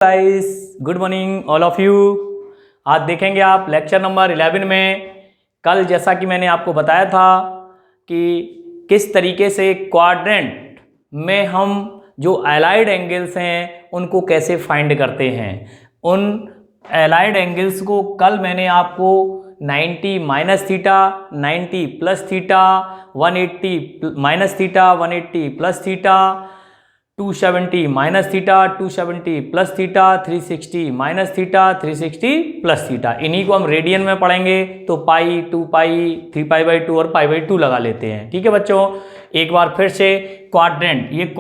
Guys, good morning all of you. आज देखेंगे आप लेक्चर नंबर 11 में। कल जैसा कि मैंने आपको बताया था कि किस तरीके से क्वाड्रेंट में हम जो अलाइड एंगल्स हैं उनको कैसे फाइंड करते हैं। उन अलाइड एंगल्स को कल मैंने आपको 90 minus theta, 90 plus theta, 180 minus theta, 180 plus theta, 270 minus theta, 270 plus theta, 360 minus theta, 360 plus theta, इन्हीं को हम रेडियन में पढ़ेंगे तो पाई, 2 पाई, 3 पाई बाई 2 और पाई बाई 2 लगा लेते हैं। ठीक है बच्चों, एक बार फिर से क्वाड्रेंट, ये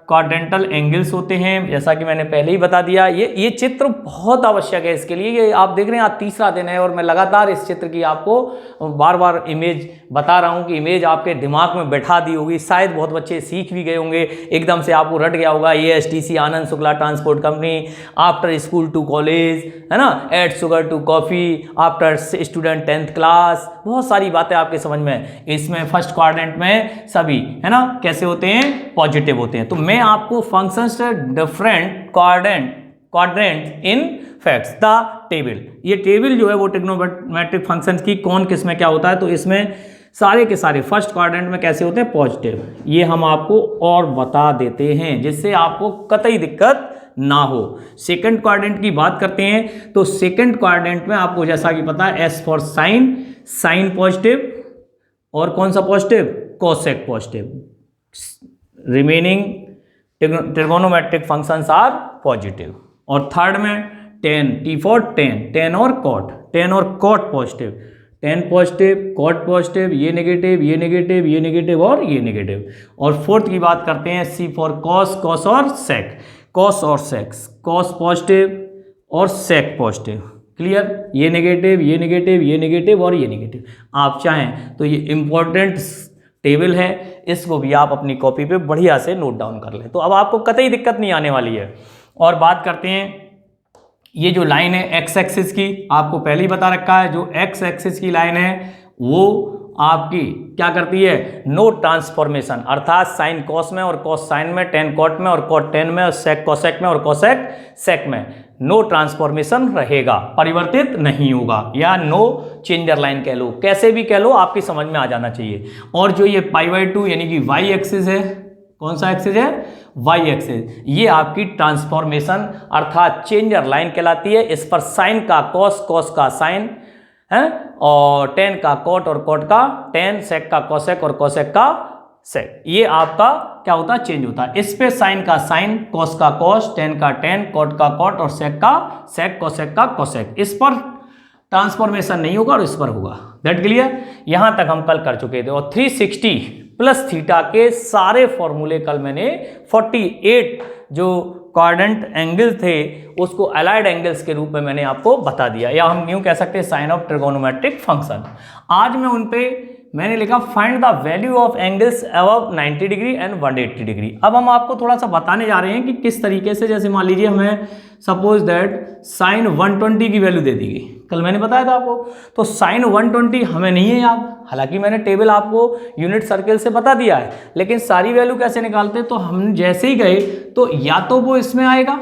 क्वाड्रेंटल एंगल्स होते हैं जैसा कि मैंने पहले ही बता दिया। ये चित्र बहुत आवश्यक है इसके लिए। ये आप देख रहे हैं आज तीसरा दिन है और मैं लगातार इस चित्र की आपको बार बार इमेज बता रहा हूं कि इमेज आपके दिमाग में बैठा दी होगी। शायद बहुत बच्चे सीख भी गए होंगे, एकदम से आपको रट गया होगा। ASTC Anand Shukla transport company, after school to college, है ना, add sugar to coffee, after student 10th class, बहुत सारी बातें आपके समझ में। इसमें फर्स्ट क्वाड्रेंट में सभी, है ना, कैसे होते हैं, पॉजिटिव होते हैं। तो मैं आपको functions different quadrant in facts the table, ये टेबल जो है वो ट्रिग्नोमेट्रिक फंक्शंस की कौन किस में क्या होता है, तो इसमें सारे के सारे फर्स्ट क्वाड्रेंट में कैसे होते हैं, पॉजिटिव, ये हम आपको और बता देते हैं जिससे आपको कतई दिक्कत ना हो। सेकंड क्वाड्रेंट की बात करते हैं तो सेकंड क्वाड्रेंट में आपको जैसा कि पता है S for sine, sine positive, और कौन सा positive, cosec positive, remaining trigonometric functions are positive. और थर्ड में tan, T for tan, tan और कॉट, टेन और cot positive, tan positive, cot positive, ये नेगेटिव, ये नेगेटिव, ये नेगेटिव और ये नेगेटिव। और फोर्थ की बात करते हैं C फॉर कॉस, कॉस और सेक, कॉस और सेक्स, कॉस पॉजिटिव और सेक पॉजिटिव। क्लियर, ये नेगेटिव, ये नेगेटिव, ये नेगेटिव और ये नेगेटिव। आप चाहें तो ये इंपॉर्टेंट टेबल है, इसको भी आप अपनी कॉपी पे बढ़िया से नोट डाउन कर लें तो अब आपको कतई दिक्कत नहीं आने वाली है। और बात करते हैं ये जो लाइन है एक्स एक्सिस की, आपको पहले ही बता रखा है, जो एक्स एक्सिस की लाइन है वो आपकी क्या करती है, नो ट्रांसफॉर्मेशन, अर्थात साइन कॉस में और कॉस साइन में, टेन कॉट में और कॉट टेन में और सेक कॉसेक में और कोसेक सेक में नो ट्रांसफॉर्मेशन रहेगा, परिवर्तित नहीं होगा, या नो चेंजर लाइन कह लो, कैसे भी कह लो, आपकी समझ में आ जाना चाहिए। और जो ये पाई बाई 2 यानी कि वाई एक्सिस है, कौन सा एक्सिस है, वाई एक्सिस, ये आपकी ट्रांसफॉर्मेशन अर्थात चेंजर लाइन कहलाती है। इस पर साइन का कॉस, कॉस का साइन है, और टेन का कॉट और कॉट का टेन, सेक का कोसेक और कोसेक का सेक, ये आपका क्या होता है, चेंज होता है। इस पे साइन का साइन, कॉस का कॉस, टेन का टेन, कॉट का कॉट और सेक का सेक, कोसेक का कोसेक, इस पर ट्रांसफॉर्मेशन नहीं होगा और इस पर होगा। दैट क्लियर, यहां तक हम कल कर चुके थे। और 360 प्लस थीटा के सारे फॉर्मूले कल मैंने 48 जो क्वाड्रेंट एंगल थे उसको अलाइड एंगल्स के रूप में मैंने आपको बता दिया, या हम यूं कह सकते हैं साइन ऑफ ट्रिगोनोमेट्रिक फंक्शन। आज मैं उन पे मैंने लिखा find the value of angles above 90 degree and 180 degree. अब हम आपको थोड़ा सा बताने जा रहे हैं कि किस तरीके से, जैसे मान लीजिए हमें सपोज दैट साइन 120 की वैल्यू दे दी गई, कल मैंने बताया था आपको, तो साइन 120 हमें नहीं है याद, हालांकि मैंने टेबल आपको यूनिट सर्किल से बता दिया है, लेकिन सारी वैल्यू कैसे निकालते, तो हम जैसे ही गए तो या तो वो इसमें आएगा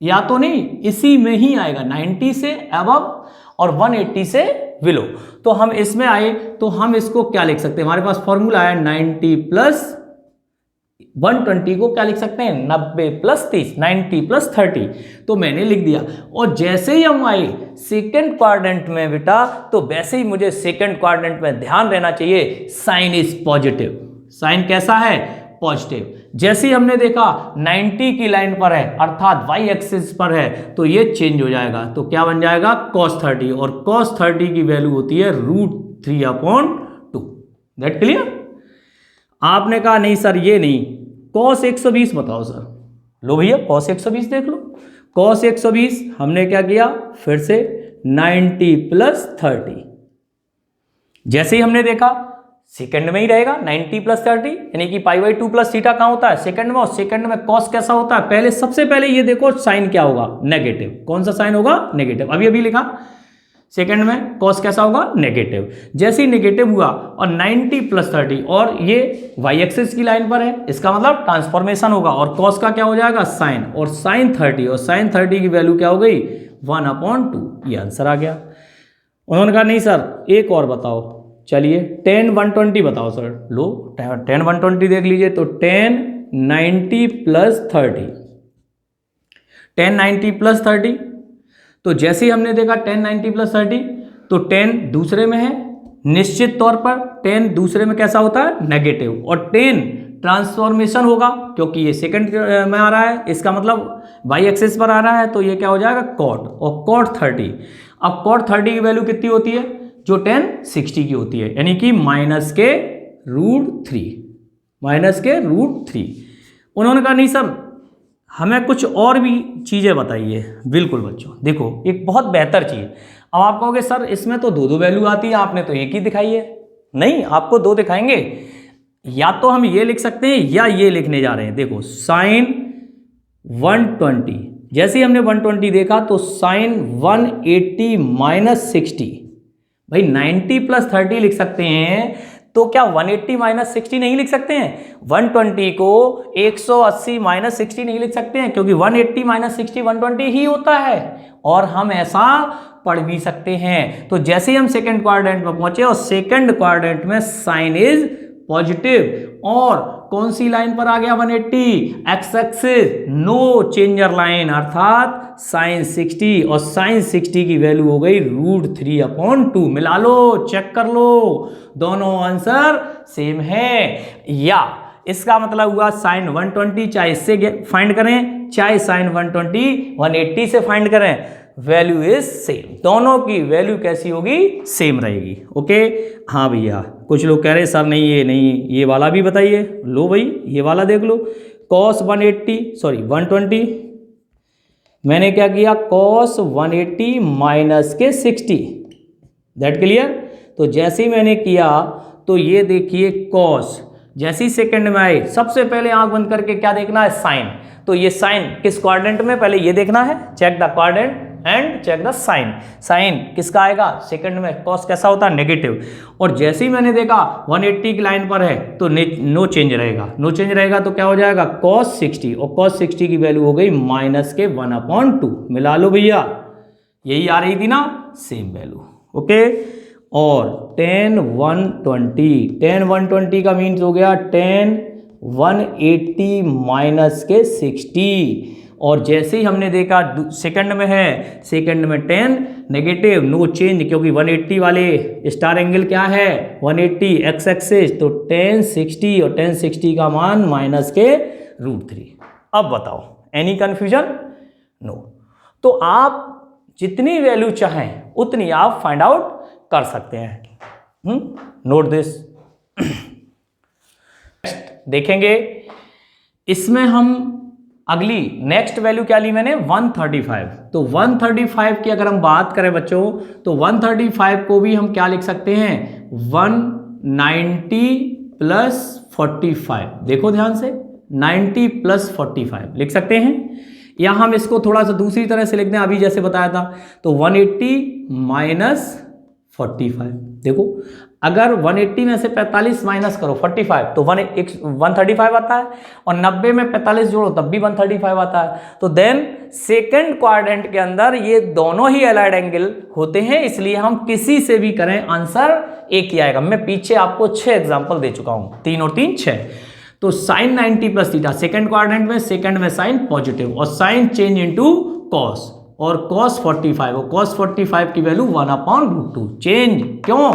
या तो नहीं, इसी में ही आएगा, 90 से अबव और 180 से बिलो। तो हम इसमें आए तो हम इसको क्या लिख सकते हैं, हमारे पास फॉर्मूला है 90 प्लस 120 को क्या लिख सकते हैं, 90 प्लस 30, 90 प्लस 30, तो मैंने लिख दिया। और जैसे ही हम आए सेकंड क्वाड्रेंट में बेटा, तो वैसे ही मुझे सेकंड क्वाड्रेंट में ध्यान रहना चाहिए, साइन इज पॉजिटिव, साइन कैसा है, पॉजिटिव। जैसे ही हमने देखा 90 की लाइन पर है अर्थात वाई एक्सिस पर है, तो ये चेंज हो जाएगा, तो क्या बन जाएगा, cos 30, और cos 30 की वैल्यू होती है √3/2। That clear. आपने कहा नहीं सर ये नहीं, cos 120 बताओ सर, लो भैया cos 120 देख लो। cos 120 हमने क्या किया, फिर से 90 प्लस 30, जैसे ही हमने देखा सेकंड में ही रहेगा 90 प्लस 30, यानी कि पाई बाई 2 प्लस थीटा कहाँ होता है, सेकंड में, और सेकंड में कॉस कैसा होता है, पहले सबसे पहले ये देखो साइन क्या होगा, नेगेटिव, कौन सा साइन होगा, नेगेटिव। अभी लिखा सेकंड में कॉस कैसा होगा, नेगेटिव। जैसे ही नेगेटिव हुआ और 90 + 30 और ये वाई एक्सिस की लाइन पर है, इसका मतलब ट्रांसफॉर्मेशन होगा और कॉस का क्या हो जाएगा, साइन, और साइन 30, और साइन 30 की वैल्यू क्या हो गई, 1/2। ये आंसर आ गया। उन्होंने कहा नहीं सर एक और बताओ। चलिए tan 120 बताओ सर। लो tan 120 देख लीजिए। तो tan 90 + 30, tan 90 + 30, तो जैसे ही हमने देखा tan 90 + 30, तो tan दूसरे में है, निश्चित तौर पर tan दूसरे में कैसा होता है, नेगेटिव, और tan ट्रांसफॉर्मेशन होगा क्योंकि ये सेकंड में आ रहा है, इसका मतलब वाई एक्सिस पर आ रहा है, तो ये क्या हो जाएगा, cot, और cot 30। अब cot 30 की वैल्यू कितनी होती है, जो tan 60 की होती है, यानी कि -√3, -√3। उन्होंने कहा नहीं सर हमें कुछ और भी चीज़ें बताइए। बिल्कुल बच्चों देखो एक बहुत बेहतर चीज़। अब आप कहोगे सर इसमें तो दो वैल्यू आती है, आपने तो एक ही दिखाई है। नहीं, आपको दो दिखाएंगे। या तो हम ये लिख सकते हैं या ये लिखने जा रहे हैं। देखो sin 120, जैसे ही हमने 120 देखा तो sin 180 - 60, भाई 90 + 30 लिख सकते हैं, तो क्या 180 - 60 नहीं लिख सकते हैं? 120 को 180 - 60 नहीं लिख सकते हैं, क्योंकि 180 - 60 120 ही होता है, और हम ऐसा पढ़ भी सकते हैं। तो जैसे ही हम सेकंड क्वाड्रेंट में पहुंचे और सेकंड क्वाड्रेंट में साइन इज पॉजिटिव, और कौन सी लाइन पर आ गया 180, X axis, no changer line, अर्थात साइन 60, और साइन 60 की वैल्यू हो गई √3/2। मिला लो, चेक कर लो, दोनों आंसर सेम है। या इसका मतलब हुआ साइन 120 चाहे इससे फाइंड करें, चाहे साइन 120 180 से फाइंड करें, वैल्यू इज सेम। दोनों की वैल्यू कैसी होगी, सेम रहेगी। ओके, हाँ भैया कुछ लोग कह रहे सर नहीं ये नहीं, ये वाला भी बताइए। लो भाई ये वाला देख लो, cos 120 मैंने क्या किया, cos 180 - के 60, दैट क्लियर। तो जैसे ही मैंने किया तो ये देखिए cos, जैसे ही सेकंड में आए सबसे पहले आंख बंद करके क्या देखना है, साइन। तो ये साइन किस क्वाड्रेंट में, पहले ये देखना है, check the quadrant and check the sign. Sign किसका आएगा, सेकंड में, कॉस कैसा होता है, नेगेटिव। और जैसे ही मैंने देखा 180 की लाइन पर है तो नो चेंज रहेगा, नो चेंज रहेगा तो क्या हो जाएगा, cos 60, और cos 60 की वैल्यू हो गई -1/2। मिला लो भैया, यही आ रही थी ना, सेम वैल्यू। ओके, और tan 120 का मीन्स हो गया tan 180 - के 60, और जैसे ही हमने देखा सेकंड में है, सेकंड में tan नेगेटिव, नो चेंज, क्योंकि 180 वाले स्टार एंगल क्या है, 180 एक्स एक्सिस, तो tan 60, और tan 60 का मान -√3। अब बताओ एनी कंफ्यूजन, नो। तो आप जितनी वैल्यू चाहें उतनी आप फाइंड आउट कर सकते हैं। Note this. देखेंगे इसमें हम अगली नेक्स्ट वैल्यू क्या ली मैंने, 135। तो 135 की अगर हम बात करें बच्चों, तो 135 को भी हम क्या लिख सकते हैं, 190 + 45। देखो ध्यान से, 90 + 45 लिख सकते हैं, या हम इसको थोड़ा सा दूसरी तरह से लिखते हैं, अभी जैसे बताया था। तो 180 - 45। देखो अगर 180 में से 45 माइनस करो 45, तो 135 आता है, और 90 में 45 जोड़ो तब भी 135 आता है। तो देन सेकंड क्वाड्रेंट के अंदर ये दोनों ही एलाइड एंगल होते हैं, इसलिए हम किसी से भी करें आंसर एक ही आएगा। मैं पीछे आपको 6 एग्जाम्पल दे चुका हूं, 3 और 3 6। तो साइन 90 + थीटा सेकंड क्वाड्रेंट में, सेकंड में साइन पॉजिटिव, और साइन चेंज इनटू कॉस, और cos 45, और cos 45 की वैल्यू 1/√2 चेंज। क्यों,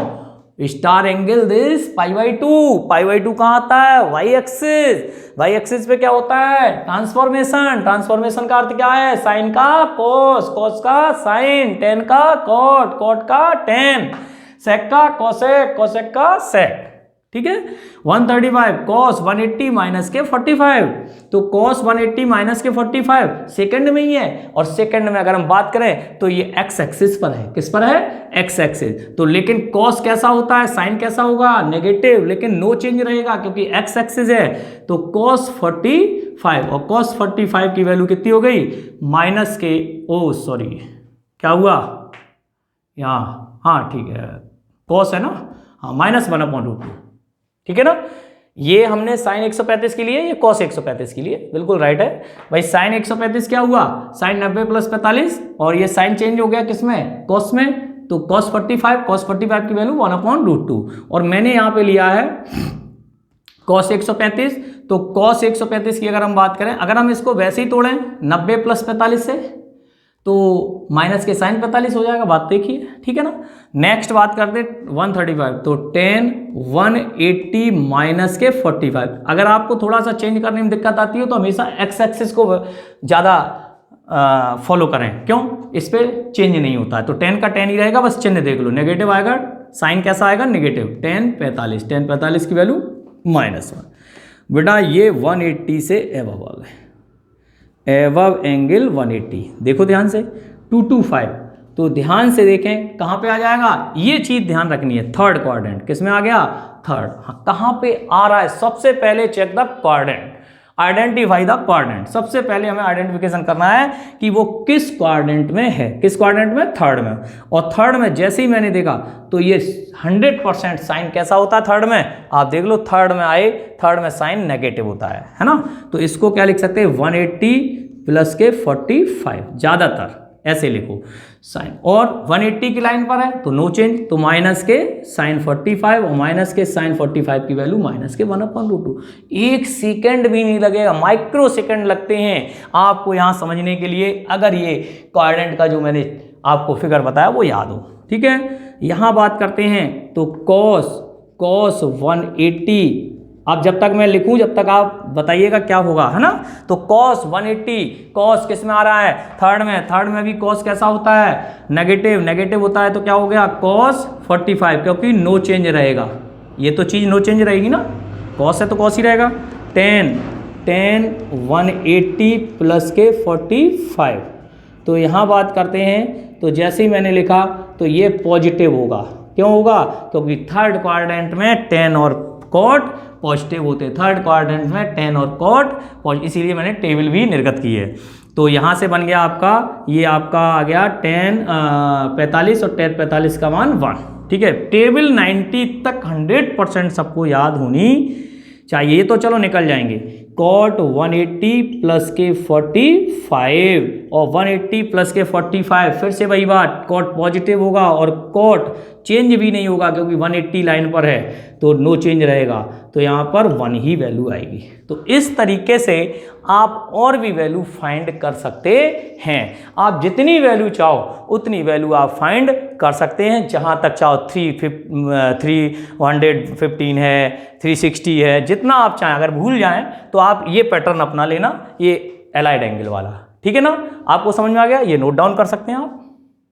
स्टार एंगल दिस π/2, π/2 कहाँ आता है, वाई एक्सिस। वाई एक्सिस पे क्या होता है, ट्रांसफॉर्मेशन। ट्रांसफॉर्मेशन का अर्थ क्या है, साइन का cos, cos का साइन, tan का cot, cot का tan, sec का cosec, cosec का sec। ठीक है, 135 cos 180 - के 45, तो cos 180 - के 45 सेकंड में ही है, और सेकंड में अगर हम बात करें तो ये x एक्सिस पर है। किस पर है, x एक्सिस। तो लेकिन cos कैसा होता है, साइन कैसा होगा, नेगेटिव, लेकिन नो चेंज रहेगा क्योंकि x एक्सिस है। तो cos 45, और cos 45 की वैल्यू कितनी हो गई, माइनस के, ओ सॉरी क्या हुआ, यहाँ, हाँ ठीक है, कॉस है ना, हाँ -1/√2, ठीक है ना। ये हमने साइन 135 के लिए, ये कॉस 135 के लिए, बिल्कुल राइट है भाई। साइन 135 क्या हुआ, साइन 90 + 45, और ये साइन चेंज हो गया किसमें, कॉस में, तो cos 45 की वैल्यू 1/√2, और मैंने यहाँ पे लिया है cos 135, तो cos 135 की अगर हम बात करें, अगर हम इसको वैसे ही तोड़ें 90 + 45 से, तो माइनस के साइन 45 हो जाएगा, बात देखिए, ठीक है ना। नेक्स्ट बात करते 135, तो tan 180 माइनस के 45। अगर आपको थोड़ा सा चेंज करने में दिक्कत आती है तो हमेशा एक्स एक्सिस को ज़्यादा फॉलो करें, क्यों, इस पर चेंज नहीं होता है, तो tan का tan ही रहेगा, बस चिन्ह देख लो, नेगेटिव आएगा, साइन कैसा आएगा, नेगेटिव, tan 45 की वैल्यू -1। बेटा ये 180 से एबव आ गए, एबव एंगल 180, देखो ध्यान से 225, तो ध्यान से देखें कहाँ पे आ जाएगा, ये चीज़ ध्यान रखनी है, थर्ड क्वाड्रेंट, किस में आ गया, थर्ड, हाँ कहाँ पे आ रहा है, सबसे पहले check the quadrant, identify the quadrant. सबसे पहले हमें आइडेंटिफिकेशन करना है कि वो किस क्वाड्रेंट में है, किस क्वाड्रेंट में, थर्ड में, और थर्ड में जैसे ही मैंने देखा तो ये 100% साइन कैसा होता है थर्ड में, आप देख लो, थर्ड में आए, थर्ड में साइन नेगेटिव होता है ना, तो इसको क्या लिख सकते हैं, 180 + के 45, ज़्यादातर ऐसे लिखो साइन, और 180 की लाइन पर है तो नो चेंज, तो माइनस के साइन 45, और माइनस के साइन 45 की वैल्यू -1/√2। 1 सेकेंड भी नहीं लगेगा, माइक्रो सेकेंड लगते हैं आपको यहाँ समझने के लिए, अगर ये क्वाड्रेंट का जो मैंने आपको फिगर बताया वो याद हो, ठीक है। यहाँ बात करते हैं तो cos 180, अब जब तक मैं लिखूं जब तक आप बताइएगा क्या होगा, है ना। तो cos 180, cos किस में आ रहा है, थर्ड में भी cos कैसा होता है, नेगेटिव होता है, तो क्या हो गया cos 45, क्योंकि नो चेंज रहेगा, ये तो चीज़ नो चेंज रहेगी ना, cos है तो cos ही रहेगा। tan 180 + के 45, तो यहाँ बात करते हैं, तो जैसे ही मैंने लिखा तो ये पॉजिटिव होगा, क्यों होगा, क्योंकि थर्ड क्वाड्रेंट में tan और cot पॉजिटिव होते हैं, थर्ड क्वाड्रेंट में tan और cot, इसीलिए मैंने टेबल भी निर्गत की है। तो यहाँ से बन गया आपका, ये आपका आ गया tan 45 और tan 45 का मान 1, ठीक है। टेबल 90 तक 100% सबको याद होनी चाहिए, ये तो चलो निकल जाएंगे। cot 180 + के 45, और 180 + के 45, फिर से वही बात, cot पॉजिटिव होगा और cot चेंज भी नहीं होगा, क्योंकि 180 लाइन पर है तो नो चेंज रहेगा, तो यहाँ पर 1 ही वैल्यू आएगी। तो इस तरीके से आप और भी वैल्यू फाइंड कर सकते हैं, आप जितनी वैल्यू चाहो उतनी वैल्यू आप फाइंड कर सकते हैं, जहाँ तक चाहो 315 है, 360 है, जितना आप चाहें। अगर भूल जाएं तो आप ये पैटर्न अपना लेना, ये एलाइड एंगल वाला, ठीक है ना। आपको समझ में आ गया, ये नोट डाउन कर सकते हैं आप।